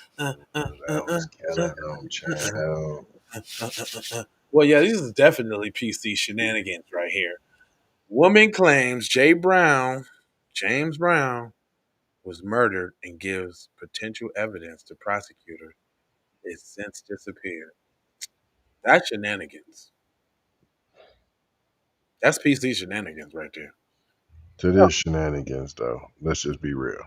That was killing them, child. Well, yeah, this is definitely PC shenanigans right here. Woman claims James Brown, was murdered and gives potential evidence to prosecutor. Is since disappeared. That's shenanigans. That's PC shenanigans right there. To this shenanigans, though. Let's just be real.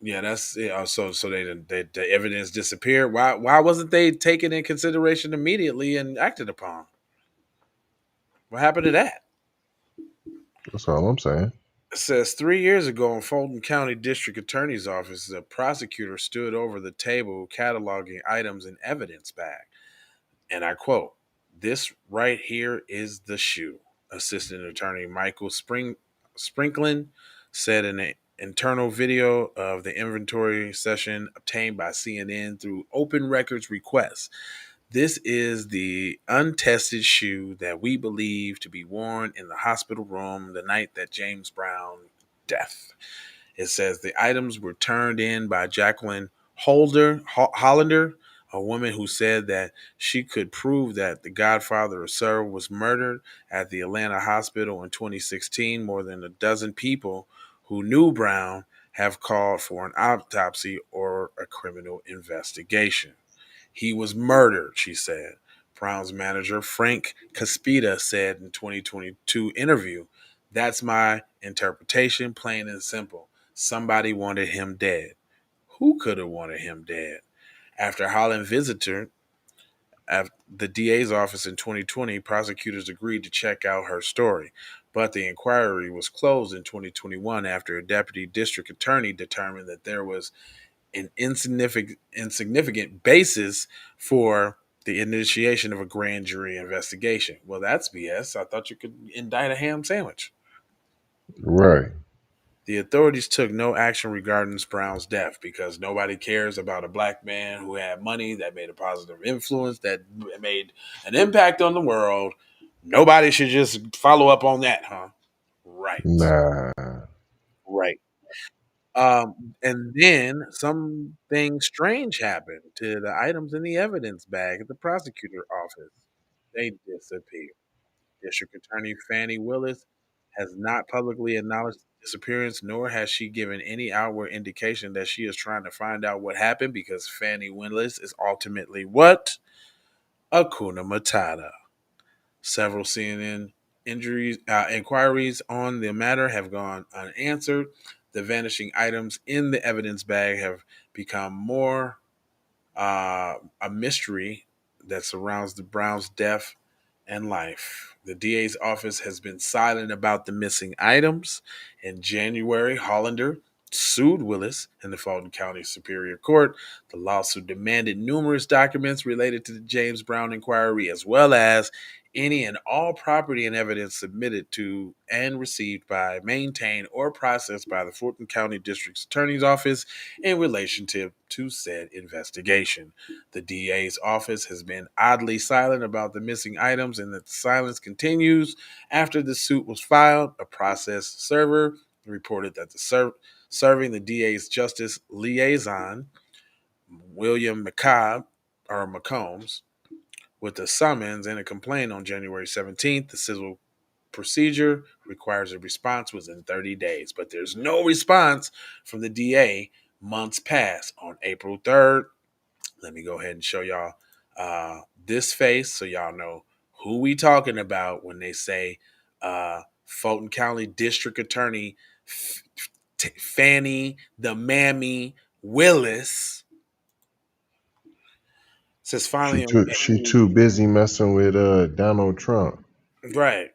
Yeah, that's yeah. So they the evidence disappeared. Why wasn't they taken in consideration immediately and acted upon? What happened to that? That's all I'm saying. It says 3 years ago in Fulton County District Attorney's Office, the prosecutor stood over the table cataloging items in evidence bag. And I quote, "This right here is the shoe," Assistant Attorney Michael Sprinklin said in an internal video of the inventory session obtained by CNN through open records requests. "This is the untested shoe that we believe to be worn in the hospital room the night that James Brown death." It says the items were turned in by Jacquelyn Hollander, a woman who said that she could prove that the godfather of Sir was murdered at the Atlanta hospital in 2016. More than a dozen people who knew Brown have called for an autopsy or a criminal investigation. "He was murdered," she said. Brown's manager, Frank Caspita, said in 2022 interview, "That's my interpretation, plain and simple. Somebody wanted him dead." Who could have wanted him dead? After Holland visited at the DA's office in 2020, prosecutors agreed to check out her story. But the inquiry was closed in 2021 after a deputy district attorney determined that there was an insignificant basis for the initiation of a grand jury investigation. Well, that's BS. I thought you could indict a ham sandwich. Right. The authorities took no action regarding Brown's death because nobody cares about a black man who had money, that made a positive influence, that made an impact on the world. Nobody should just follow up on that, huh? Right. Nah. Right. And then something strange happened to the items in the evidence bag at the prosecutor office. They disappeared. District Attorney Fannie Willis has not publicly acknowledged the disappearance, nor has she given any outward indication that she is trying to find out what happened because Fannie Willis is ultimately what? Hakuna Matata. Several CNN inquiries on the matter have gone unanswered. The vanishing items in the evidence bag have become more a mystery that surrounds the Browns' death and life. The DA's office has been silent about the missing items. In January, Hollander sued Willis in the Fulton County Superior Court. The lawsuit demanded numerous documents related to the James Brown inquiry, as well as any and all property and evidence submitted to and received by, maintained, or processed by the Fulton County District Attorney's Office in relationship to said investigation. The DA's office has been oddly silent about the missing items, and the silence continues after the suit was filed. A process server reported that serving the DA's justice liaison, William McCombs, with a summons and a complaint on January 17th. The civil procedure requires a response within 30 days, but there's no response from the DA. Months pass. On April 3rd, let me go ahead and show y'all this face so y'all know who we talking about when they say Fulton County District Attorney Fannie the Mammy Willis says She finally too she too busy messing with Donald Trump. right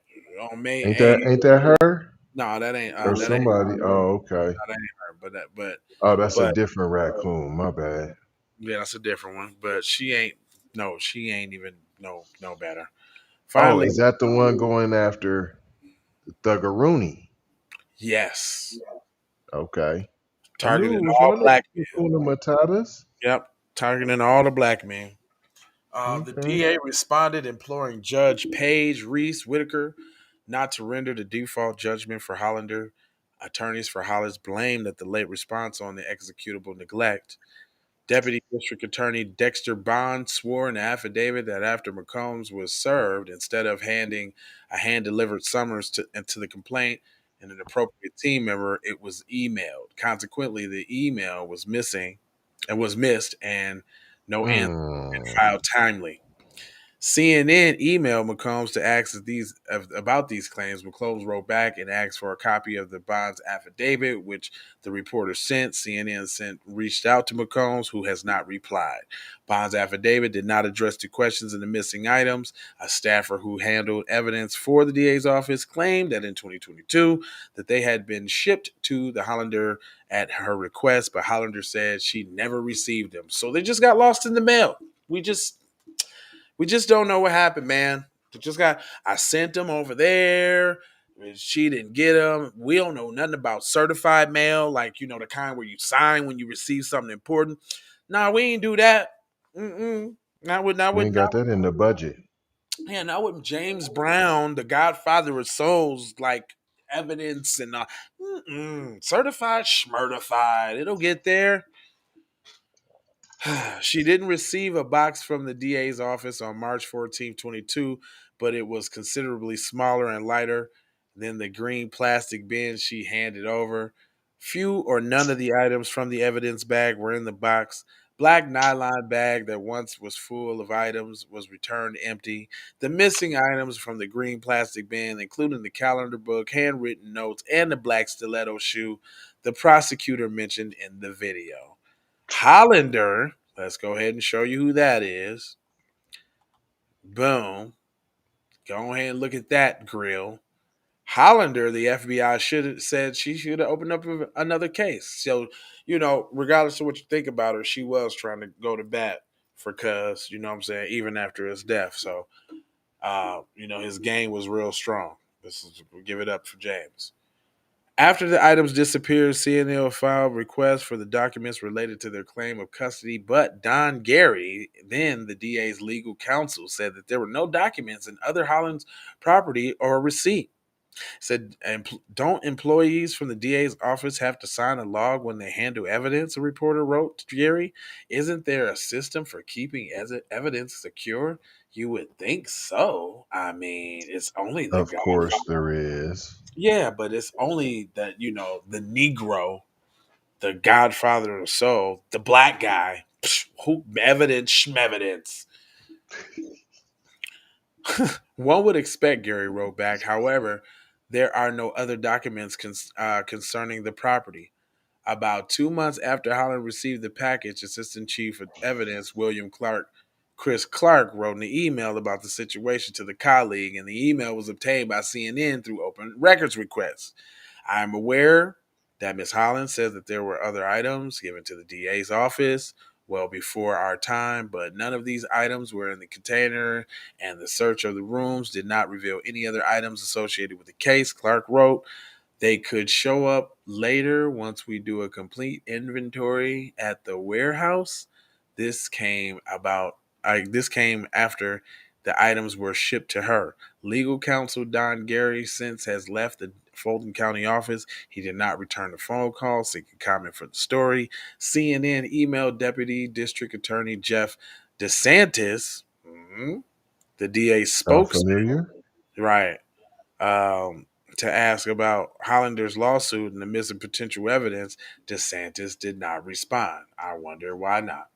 on May Ain't that 8th. ain't that her? No, Or that ain't somebody? Oh, okay. that ain't her, Oh, that's a but different raccoon. My bad. yeah, that's a different one. But she ain't no, she ain't even no better. Oh, Finally, is that the one going after Thuggeroony? yes, Okay. I knew it targeting was all one of black the men. Kuna Matatas. Yep, targeting all the black men. The Okay. DA responded, imploring Judge Page Reese Whitaker not to render the default judgment for Hollander. Attorneys for Hollis blamed that the late response on the executable neglect. Deputy District Attorney Dexter Bond swore in an affidavit that after McCombs was served, instead of handing a hand delivered summons to the complaint and an appropriate team member, it was emailed. Consequently, the email was missing and was missed, and no answer had been Hmm. filed timely. CNN emailed McCombs to ask about these claims. McCombs wrote back and asked for a copy of the Bond's affidavit, which the reporter sent. CNN reached out to McCombs, who has not replied. Bond's affidavit did not address the questions in the missing items. A staffer who handled evidence for the DA's office claimed that in 2022 that they had been shipped to the Hollander at her request, but Hollander said she never received them. So they just got lost in the mail. We just we just don't know what happened, man. I sent them over there. She didn't get them. We don't know nothing about certified mail, like the kind where you sign when you receive something important. Nah, we ain't do that. Mm-mm. We ain't got that in the budget. Not with James Brown, the Godfather of Souls, like evidence and certified, schmertified. It'll get there. She didn't receive a box from the DA's office on March 22, but it was considerably smaller and lighter than the green plastic bin she handed over. Few or none of the items from the evidence bag were in the box. Black nylon bag that once was full of items was returned empty. The missing items from the green plastic bin, including the calendar book, handwritten notes, and the black stiletto shoe, the prosecutor mentioned in the video. Hollander, let's go ahead and show you who that is. Boom. Go ahead and look at that grill. Hollander, the FBI should have said she should have opened up another case. So, regardless of what you think about her, she was trying to go to bat for Cuz, you know what I'm saying, even after his death. So, his game was real strong. We'll give it up for James. After the items disappeared, CNL filed requests for the documents related to their claim of custody, but Don Gary, then the DA's legal counsel, said that there were no documents in other Holland's property or a receipt. Said, don't employees from the DA's office have to sign a log when they handle evidence? A reporter wrote to Gary. Isn't there a system for keeping evidence secure? You would think so. I mean, it's only the Of guy. course there is. Yeah, but it's only that, the Negro, the Godfather of the Soul, the black guy, who evidence, schmevidence. One would expect, Gary wrote back. However, there are no other documents concerning the property. About 2 months after Holland received the package, Assistant Chief of Evidence Chris Clark wrote an email about the situation to the colleague, and the email was obtained by CNN through open records requests. I am aware that Ms. Holland says that there were other items given to the DA's office well before our time, but none of these items were in the container, and the search of the rooms did not reveal any other items associated with the case, Clark wrote. They could show up later once we do a complete inventory at the warehouse. This came about. This came after the items were shipped to her. Legal counsel Don Gary since has left the Fulton County office. He did not return the phone call seeking comment for the story. CNN emailed Deputy District Attorney Jeff DeSantis, the DA's Sound spokesman, familiar? right, um, to ask about Hollander's lawsuit and the missing potential evidence. DeSantis did not respond. I wonder why not.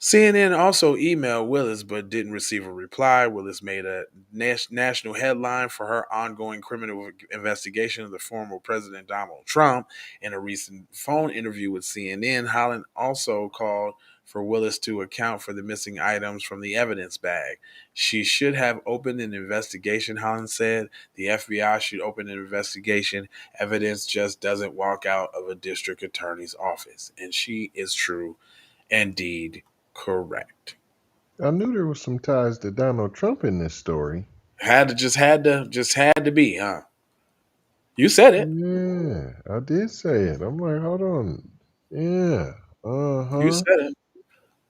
CNN also emailed Willis but didn't receive a reply. Willis made a national headline for her ongoing criminal investigation of the former President Donald Trump. In a recent phone interview with CNN, Holland also called for Willis to account for the missing items from the evidence bag. She should have opened an investigation, Holland said. The FBI should open an investigation. Evidence just doesn't walk out of a district attorney's office. And she is true. Indeed, correct. I knew there was some ties to Donald Trump in this story. Had to be, huh? You said it. Yeah, I did say it. I'm like, hold on. Yeah. Uh You huh. said it.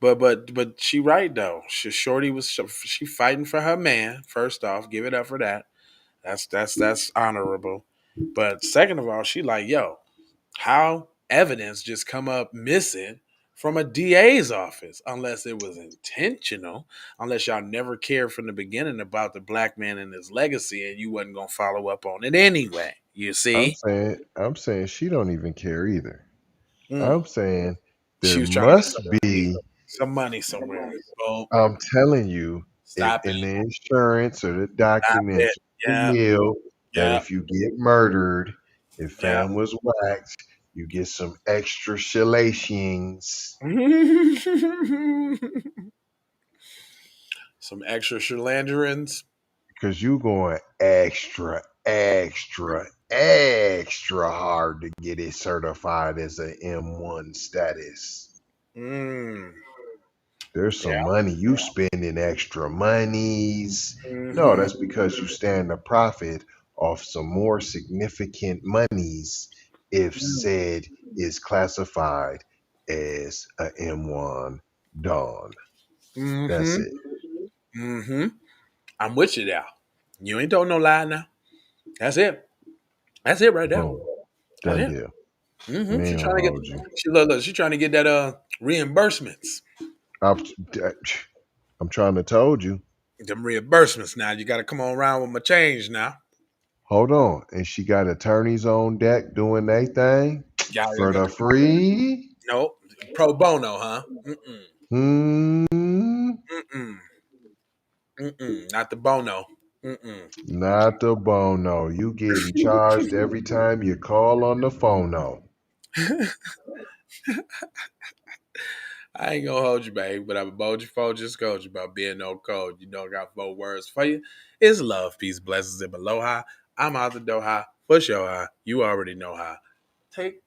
But she right though. Shorty was she fighting for her man. First off, give it up for that. That's honorable. But second of all, she like, yo, how evidence just come up missing from a DA's office unless it was intentional, unless y'all never cared from the beginning about the black man and his legacy and you wasn't gonna follow up on it anyway. You see? I'm saying she don't even care either. Mm. I'm saying She there was trying to get must be. some money somewhere. Oh, I'm telling you, if stop in it. the insurance or the Stop it. documents, the Yeah. will, that Yeah. if you get murdered, if Yeah. fam was waxed, you get some extra shellacings Some extra Shalandrins. because you going extra, extra, extra hard to get it certified as a M1 status. Mm. There's Yeah. some money you spending extra monies. No, Hmm. that's because you stand to profit off some more significant monies if said is classified as a M1 Dawn. That's Hmm. it. Hmm. I'm with you there. You ain't told no lie now. That's it. That's it right there. Boom. That's Done it. deal. Hmm. Me She ain't trying gonna to get. hold you. She look. She trying to get that reimbursements. I'm, I'm trying to told you. Them reimbursements now. You got to come on around with my change now. Hold on. And she got attorneys on deck doing their thing Y'all for got the the free. no pro bono, huh? Mm-mm. Hmm. Mm-mm. Mm-mm. Not the bono. Mm-mm. Not the bono. You getting charged every time you call on the phono. I ain't gonna hold you, babe, but I'm a bold you, fold you, scold you about being no code. You know, I got 4 words for you. It's love, peace, blessings, and aloha. I'm out the door high, for sure high. You already know how. Take